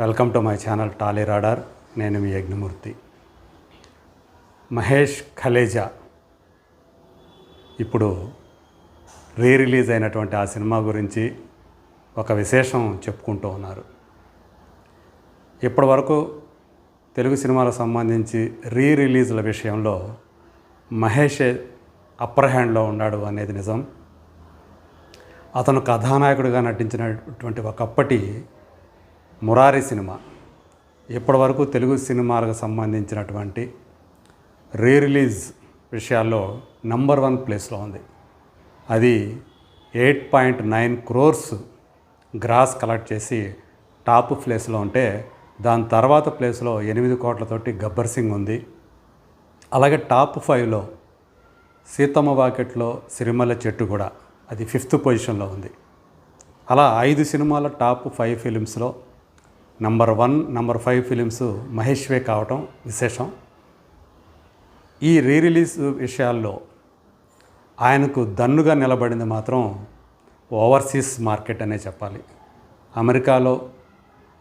Welcome to my channel Tally radar. నేను మీ యజ్ఞమూర్తి. మహేష్ ఖలేజా ఇప్పుడు release అయినటువంటి ఆ సినిమా గురించి ఒక విశేషం చెప్పుకుంటూ ఉన్నారు. ఇప్పటి వరకు తెలుగు సినిమాలకు సంబంధించి రిలీజ్ల విషయంలో మహేషే అప్పర్ హ్యాండ్లో ఉన్నాడు అనేది నిజం. అతను కథానాయకుడిగా నటించినటువంటి ఒకప్పటి మురారి సినిమా ఇప్పటి వరకు తెలుగు సినిమాలకు సంబంధించినటువంటి రిలీజ్ విషయాల్లో నంబర్ 1 ప్లేస్లో ఉంది. అది 8.9 crores గ్రాస్ కలెక్ట్ చేసి టాప్ ప్లేస్లో ఉంటే, దాని తర్వాత ప్లేస్లో 8 కోట్లతోటి గబ్బర్ సింగ్ ఉంది. అలాగే టాప్ 5లో సీతమ్మ వాకిట్లో సిరిమల్ల చెట్టు కూడా అది 5th పొజిషన్లో ఉంది. అలా 5 సినిమాల టాప్ 5 ఫిలిమ్స్లో నంబర్ 1, నంబర్ 5 ఫిలిమ్స్ మహేష్వే కావటం విశేషం. ఈ రిలీజ్ విషయాల్లో ఆయనకు దన్నుగా నిలబడింది మాత్రం ఓవర్సీస్ మార్కెట్ అనే చెప్పాలి. అమెరికాలో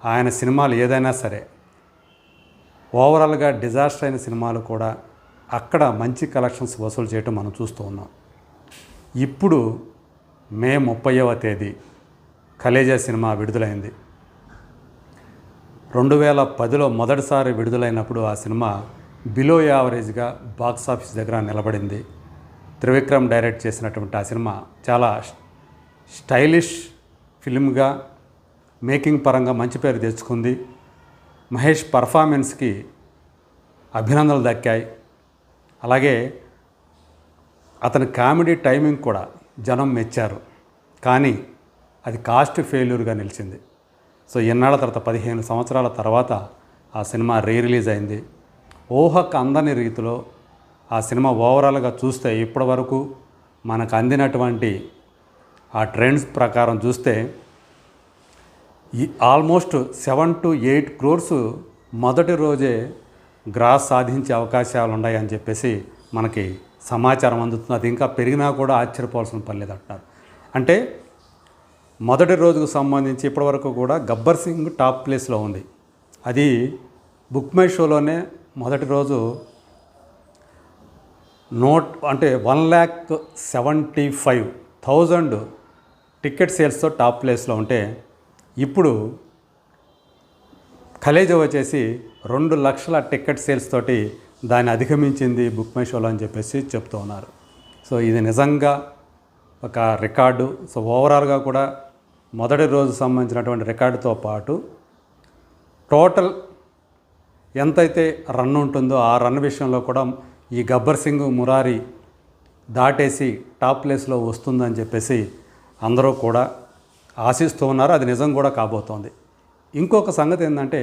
ఆయన సినిమాలు ఏదైనా సరే, ఓవరాల్గా డిజాస్టర్ అయిన సినిమాలు కూడా అక్కడ మంచి కలెక్షన్స్ వసూలు చేయటం మనం చూస్తూ ఉన్నాం. ఇప్పుడు మే 30వ తేదీ ఖలేజా సినిమా విడుదలైంది. 2010లో మొదటిసారి విడుదలైనప్పుడు ఆ సినిమా బిలో యావరేజ్గా బాక్సాఫీస్ దగ్గర నిలబడింది. త్రివిక్రమ్ డైరెక్ట్ చేసినటువంటి ఆ సినిమా చాలా స్టైలిష్ ఫిల్మ్గా మేకింగ్ పరంగా మంచి పేరు తెచ్చుకుంది. మహేష్ పర్ఫార్మెన్స్కి అభినందనలు దక్కాయి. అలాగే అతని కామెడీ టైమింగ్ కూడా జనం మెచ్చారు. కానీ అది కాస్ట్ ఫెయిల్యూర్గా నిలిచింది. సో ఎన్నాళ్ళ తర్వాత 15 సంవత్సరాల తర్వాత ఆ సినిమా రిలీజ్ అయింది. ఊహకు అందని రీతిలో ఆ సినిమా ఓవరాల్గా చూస్తే ఇప్పటి వరకు మనకు అందినటువంటి ఆ ట్రెండ్స్ ప్రకారం చూస్తే ఆల్మోస్ట్ 7 to 8 crores మొదటి రోజే గ్రాస్ సాధించే అవకాశాలు ఉన్నాయని చెప్పేసి మనకి సమాచారం అందుతుంది. అది ఇంకా పెరిగినా కూడా ఆశ్చర్యపోవాల్సిన పని లేదంటున్నారు. అంటే మొదటి రోజుకు సంబంధించి ఇప్పటివరకు కూడా గబ్బర్ సింగ్ టాప్ ప్లేస్లో ఉంది. అది బుక్ మై షోలోనే మొదటి రోజు 1,75,000 టికెట్ సేల్స్తో టాప్ ప్లేస్లో ఉంటే, ఇప్పుడు ఖలేజా వచ్చేసి 2 లక్షల టికెట్ సేల్స్ తోటి దాన్ని అధిగమించింది బుక్ మై షోలో అని చెప్పేసి చెప్తూ ఉన్నారు. సో ఇది నిజంగా ఒక రికార్డు. సో ఓవరాల్గా కూడా మొదటి రోజు సంబంధించినటువంటి రికార్డుతో పాటు టోటల్ ఎంతైతే రన్ ఉంటుందో ఆ రన్ విషయంలో కూడా ఈ గబ్బర్ సింగ్ మురారి దాటేసి టాప్ ప్లేస్లో వస్తుందని చెప్పేసి అందరూ కూడా ఆశిస్తూ ఉన్నారు. అది నిజం కూడా కాబోతోంది. ఇంకొక సంగతి ఏంటంటే,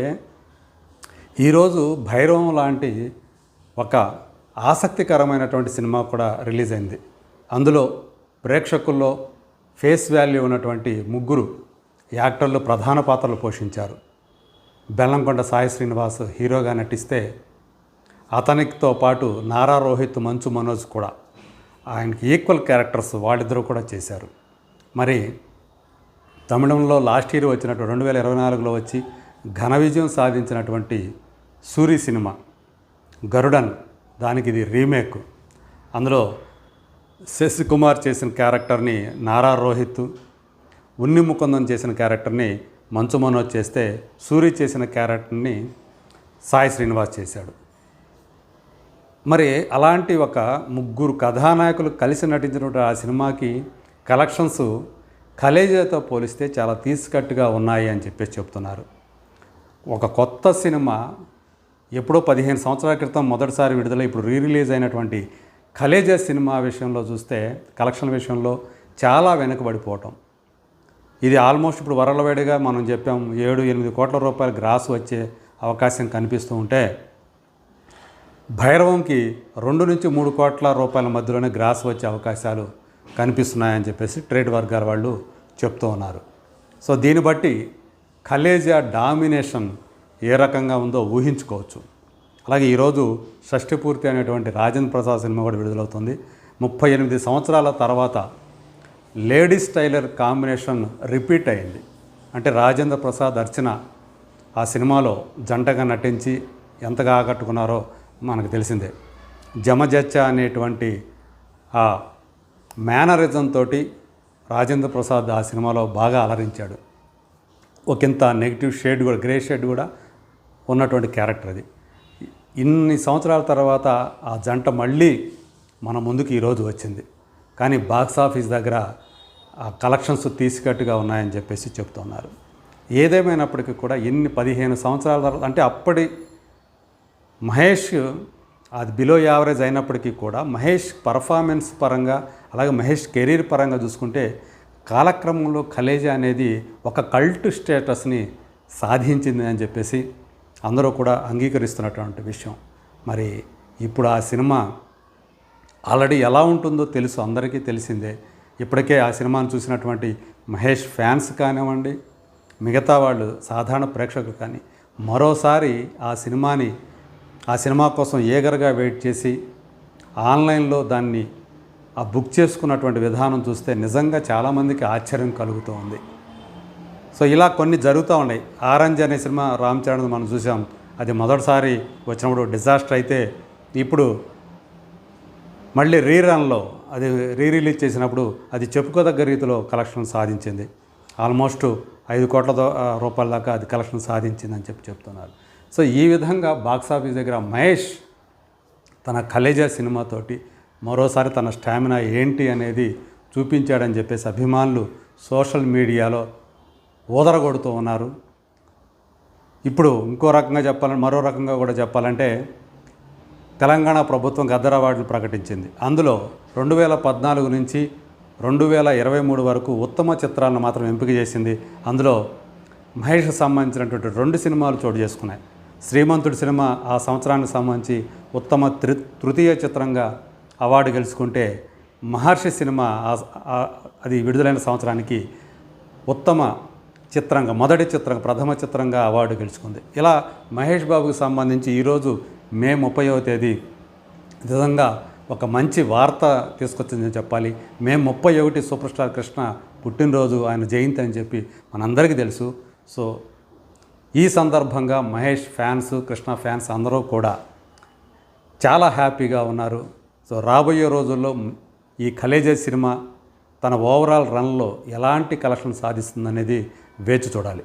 ఈరోజు భైరవం లాంటి ఒక ఆసక్తికరమైనటువంటి సినిమా కూడా రిలీజ్ అయింది. అందులో ప్రేక్షకుల్లో ఫేస్ వాల్యూ ఉన్నటువంటి 3 యాక్టర్లు ప్రధాన పాత్రలు పోషించారు. బెల్లంకొండ సాయి శ్రీనివాస్ హీరోగా నటిస్తే, అతనితో పాటు నారా రోహిత్, మంచు మనోజ్ కూడా ఆయనకి ఈక్వల్ క్యారెక్టర్స్ వాళ్ళిద్దరూ కూడా చేశారు. మరి తమిళంలో లాస్ట్ ఇయర్ వచ్చినట్టు 2024లో వచ్చి ఘన విజయం సాధించినటువంటి సూరి సినిమా గరుడన్, దానికి ఇది రీమేక్. అందులో శశికుమార్ చేసిన క్యారెక్టర్ని నారా రోహిత్, ఉన్ని ముకుందన్ చేసిన క్యారెక్టర్ని మంచు మనోజ్ చేస్తే, సూరి చేసిన క్యారెక్టర్ని సాయి శ్రీనివాస్ చేశాడు. మరి అలాంటి ఒక 3 కథానాయకులు కలిసి నటించినటువంటి ఆ సినిమాకి కలెక్షన్స్ ఖలేజాతో పోలిస్తే చాలా తీసుకట్టుగా ఉన్నాయి అని చెప్పేసి చెప్తున్నారు. ఒక కొత్త సినిమా ఎప్పుడో 15 సంవత్సరాల క్రితం మొదటిసారి విడుదల, ఇప్పుడు రిలీజ్ అయినటువంటి ఖలేజా సినిమా విషయంలో చూస్తే కలెక్షన్ విషయంలో చాలా వెనుకబడిపోవటం. ఇది ఆల్మోస్ట్ ఇప్పుడు వరలవేడిగా మనం చెప్పాం 7-8 కోట్ల రూపాయల గ్రాస్ వచ్చే అవకాశం కనిపిస్తూ ఉంటే, భైరవంకి 2 నుంచి 3 కోట్ల రూపాయల మధ్యలోనే గ్రాస్ వచ్చే అవకాశాలు కనిపిస్తున్నాయని చెప్పేసి ట్రేడ్ వర్గాల వాళ్ళు చెప్తూ ఉన్నారు. సో దీన్ని బట్టి ఖలేజా డామినేషన్ ఏ రకంగా ఉందో ఊహించుకోవచ్చు. అలాగే ఈరోజు షష్ఠి పూర్తి అనేటువంటి రాజేంద్ర ప్రసాద్ సినిమా కూడా విడుదలవుతుంది. 38 సంవత్సరాల తర్వాత లేడీస్ టైలర్ కాంబినేషన్ రిపీట్ అయింది. అంటే రాజేంద్ర ప్రసాద్, అర్చన ఆ సినిమాలో జంటగా నటించి ఎంతగా ఆకట్టుకున్నారో మనకు తెలిసిందే. జమజచ్చ అనేటువంటి ఆ మేనరిజం తోటి రాజేంద్ర ప్రసాద్ ఆ సినిమాలో బాగా అలరించాడు. ఒకంత నెగిటివ్ షేడ్ కూడా, గ్రే షేడ్ కూడా ఉన్నటువంటి క్యారెక్టర్ అది. ఇన్ని సంవత్సరాల తర్వాత ఆ జంట మళ్ళీ మన ముందుకు ఈరోజు వచ్చింది. కానీ బాక్స్ ఆఫీస్ దగ్గర ఆ కలెక్షన్స్ తీసికట్టుగా ఉన్నాయని చెప్పేసి చెప్తున్నారు. ఏదేమైనప్పటికీ కూడా 15 సంవత్సరాల తర్వాత, అంటే అప్పటి మహేష్ అది బిలో యావరేజ్ అయినప్పటికీ కూడా మహేష్ పర్ఫార్మెన్స్ పరంగా, అలాగే మహేష్ కెరీర్ పరంగా చూసుకుంటే కాలక్రమంలో కలేజా అనేది ఒక కల్ట్ స్టేటస్ని సాధించింది అని చెప్పేసి అందరూ కూడా అంగీకరిస్తున్నటువంటి విషయం. మరి ఇప్పుడు ఆ సినిమా ఆల్రెడీ ఎలా ఉంటుందో తెలుసు, అందరికీ తెలిసిందే. ఇప్పటికే ఆ సినిమాను చూసినటువంటి మహేష్ ఫ్యాన్స్ కానివ్వండి, మిగతా వాళ్ళు సాధారణ ప్రేక్షకులు కానీ మరోసారి ఆ సినిమా కోసం ఏగర్గా వెయిట్ చేసి ఆన్లైన్లో దాన్ని ఆ బుక్ చేసుకున్నటువంటి విధానం చూస్తే నిజంగా చాలామందికి ఆశ్చర్యం కలుగుతూ ఉంది. సో ఇలా కొన్ని జరుగుతూ ఉన్నాయి. ఆరెంజ్ అనే సినిమా రామ్ చరణ్ మనం చూసాం. అది మొదటిసారి వచ్చినప్పుడు డిజాస్టర్ అయితే, ఇప్పుడు మళ్ళీ రీరన్లో అది రిలీజ్ చేసినప్పుడు అది చెప్పుకోదగ్గ రీతిలో కలెక్షన్ సాధించింది. ఆల్మోస్ట్ 5 కోట్ల రూపాయల దాకా అది కలెక్షన్ సాధించిందని చెప్తున్నారు. సో ఈ విధంగా బాక్సాఫీస్ దగ్గర మహేష్ తన కలేజా సినిమాతోటి మరోసారి తన స్టామినా ఏంటి అనేది చూపించాడని చెప్పేసి అభిమానులు సోషల్ మీడియాలో ఊదరగొడుతూ ఉన్నారు. ఇప్పుడు మరో రకంగా కూడా చెప్పాలంటే తెలంగాణ ప్రభుత్వం గద్దర్ అవార్డులు ప్రకటించింది. అందులో 2014 నుంచి 2023 వరకు ఉత్తమ చిత్రాలను మాత్రం ఎంపిక చేసింది. అందులో మహేష్కి సంబంధించినటువంటి 2 సినిమాలు చోటు చేసుకున్నాయి. శ్రీమంతుడి సినిమా ఆ సంవత్సరానికి సంబంధించి ఉత్తమ తృతీయ చిత్రంగా అవార్డు గెలుచుకుంటే, మహర్షి సినిమా అది విడుదలైన సంవత్సరానికి ఉత్తమ చిత్రంగా, ప్రథమ చిత్రంగా అవార్డు గెలుచుకుంది. ఇలా మహేష్ బాబుకి సంబంధించి ఈరోజు మే 30వ తేదీ నిజంగా ఒక మంచి వార్త తీసుకొచ్చిందని చెప్పాలి. మే 31 సూపర్ స్టార్ కృష్ణ పుట్టినరోజు, ఆయన జయంతి అని చెప్పి మనందరికీ తెలుసు. సో ఈ సందర్భంగా మహేష్ ఫ్యాన్స్, కృష్ణ ఫ్యాన్స్ అందరూ కూడా చాలా హ్యాపీగా ఉన్నారు. సో రాబోయే రోజుల్లో ఈ కలేజా సినిమా తన ఓవరాల్ రన్లో ఎలాంటి కలెక్షన్ సాధిస్తుందనేది వేచి చూడాలి.